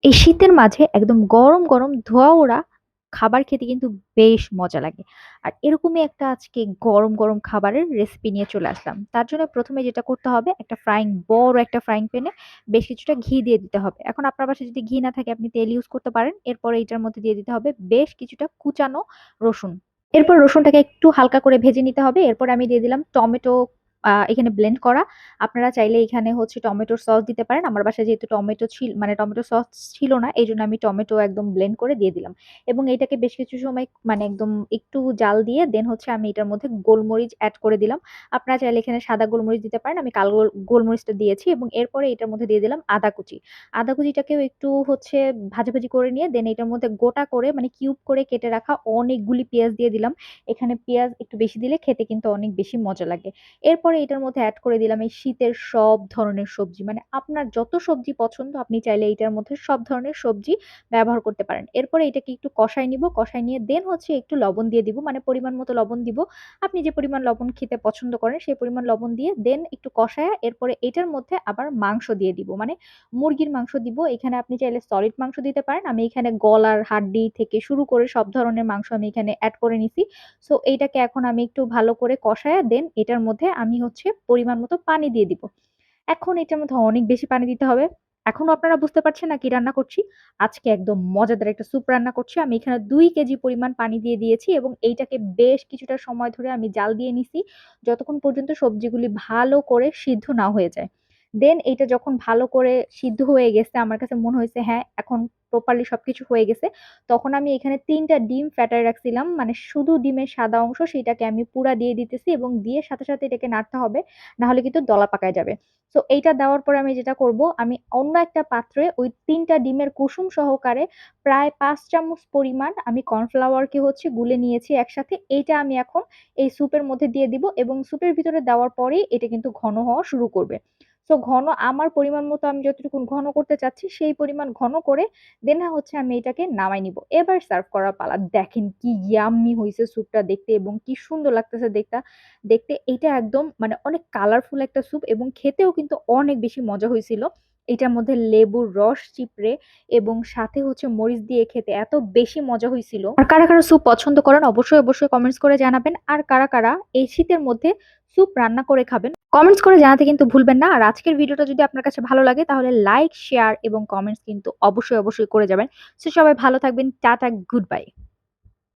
এই শীতের মাঝে একদম গরম, গরম ধোঁয়া ওড়া খাবার খেতে কিন্তু বেশ মজা লাগে। আর এরকমই একটা আজকে গরম, গরম খাবারের রেসিপি নিয়ে চলে আসলাম। তার জন্য ১ম এ যেটা করতে হবে বড় একটা ফ্রাইং প্যানে বেশ কিছুটা ঘি দিয়ে দিতে হবে। এখন আপনার বাসায় যদি ঘি না থাকে আপনি তেল ইউজ করতে পারেন। এরপরে এটার মধ্যে দিয়ে দিতে হবে বেশ কিছুটা কুচানো রসুন। এরপর রসুনটাকে একটু হালকা করে ভেজে নিতে হবে। এরপর আমি দিয়ে দিলাম টমেটো এখানে ব্লেন্ড করা। আপনারা চাইলে এখানে হচ্ছে টমেটোর সস দিতে পারেন। আমার বাসায় যেহেতু টমেটো সস ছিল না, এইজন্য আমি টমেটো একদম ব্লেন্ড করে দিয়ে দিলাম। এবং এটাকে বেশ কিছু সময় মানে একদম একটু জাল দিয়ে দেন হচ্ছে আমি এটার মধ্যে গোলমরিচ এড করে দিলাম। আপনারা চাইলে এখানে সাদা গোলমরিচ দিতে পারেন। আমি কালো গোলমরিচটা দিয়েছি এবং এরপরে এটার মধ্যে দিয়ে দিলাম আদা কুচি। আদা কুচিটাকেও একটু হচ্ছে ভাজাভাজি করে নিয়ে দেন এটার মধ্যে গোটা করে মানে কিউব করে কেটে রাখা অনেকগুলি পেঁয়াজ দিয়ে দিলাম। এখানে পেঁয়াজ একটু বেশি দিলে খেতে কিন্তু অনেক বেশি মজা লাগে। এরপরে এটার মধ্যে এড করে দিলাম এই শীতের সব ধরনের সবজি। মানে আপনার যত সবজি পছন্দ আপনি চাইলে এইটার মধ্যে সব ধরনের সবজি ব্যবহার করতে পারেন। এরপরে এটাকে একটু কষায় নিব। কষায় নিয়ে দেন হচ্ছে একটু লবণ দিয়ে দিব। মানে পরিমাণ মতো লবণ দিব। আপনি যে পরিমাণ লবণ খেতে পছন্দ করেন সেই পরিমাণ লবণ দিয়ে দেন একটু কষায়া এরপরে এটার মধ্যে আবার মাংস দিয়ে দিব। মানে মুরগির মাংস দিব। এখানে আপনি চাইলে সলিড মাংস দিতে পারেন। আমি এখানে গলার হাড্ডি থেকে শুরু করে সব ধরনের মাংস আমি এখানে এড করে নিছি। সো এইটাকে এখন আমি একটু ভালো করে কষায়া দেন এটার মধ্যে আমি হচ্ছে পরিমাণ মতো পানি দিয়ে দিব। এখন এটার মধ্যে অনেক বেশি পানি দিতে হবে। এখনো আপনারা বুঝতে পারছেন না কি রান্না করছি? আজকে একদম মজাদার একটা স্যুপ রান্না করছি। আমি এখানে ২ কেজি পরিমাণ পানি দিয়ে দিয়েছি এবং এইটাকে বেশ কিছুটা সময় ধরে আমি জাল দিয়ে নিছি, যতক্ষণ পর্যন্ত সবজিগুলি ভালো করে সিদ্ধ না হয়ে যায়। দেন এইটা যখন ভালো করে সিদ্ধ হয়ে গেছে, আমার কাছে মনে হয়েছে হ্যাঁ, এখন প্রপারলি সবকিছু হয়ে গেছে। তখন আমি এখানে ৩ টা ডিম ফ্যাটায় রাখছিলাম। মানে শুধু ডিমের সাদা অংশ সেটাকে আমি পুরা দিয়ে দিতেছি এবং দিয়ে সাথে, সাথে এটাকে নাড়তে হবে। না হলে কিন্তু দলা পাকায় যাবে। সো এইটা দেওয়ার পরে আমি যেটা করব, আমি অন্য একটা পাত্রে ওই ৩ টা ডিমের কুসুম সহকারে প্রায় ৫ চামচ পরিমাণ আমি কর্নফ্লাওয়ারকে হচ্ছে গুলে নিয়েছি একসাথে। এইটা আমি এখন এই স্যুপের মধ্যে দিয়ে দিব এবং স্যুপের ভিতরে দেওয়ার পরেই এটা কিন্তু ঘন হওয়া শুরু করবে। সো ঘন আমার পরিমাণ মতো আমি যতটুকু ঘন করতে চাচ্ছি সেই পরিমাণ ঘন করে দেন হচ্ছে আমি এটাকে নামাই নিব। এবার সার্ভ করার পালা। দেখেন কি ইয়াম্মি হইছে স্যুপটা দেখতে এবং কি সুন্দর লাগতেছে দেখতে। এইটা একদম মানে অনেক কালারফুল একটা স্যুপ এবং খেতেও কিন্তু অনেক বেশি মজা হয়েছিল। এটার মধ্যে লেবুর রস চিপড়ে এবং সাথে হচ্ছে মরিচ দিয়ে খেতে এত বেশি মজা হয়েছিল। আর কারা কারা স্যুপ পছন্দ করেন অবশ্যই অবশ্যই কমেন্টস করে জানাবেন। আর কারা কারা এই শীতের মধ্যে স্যুপ রান্না করে খাবেন কমেন্টস করে জানাতে কিন্তু ভুলবেন না। আর আজকের ভিডিওটা যদি আপনার কাছে ভালো লাগে তাহলে লাইক শেয়ার এবং কমেন্টস কিন্তু অবশ্যই অবশ্যই করে যাবেন। সো সবাই ভালো থাকবেন। Tata, good bye.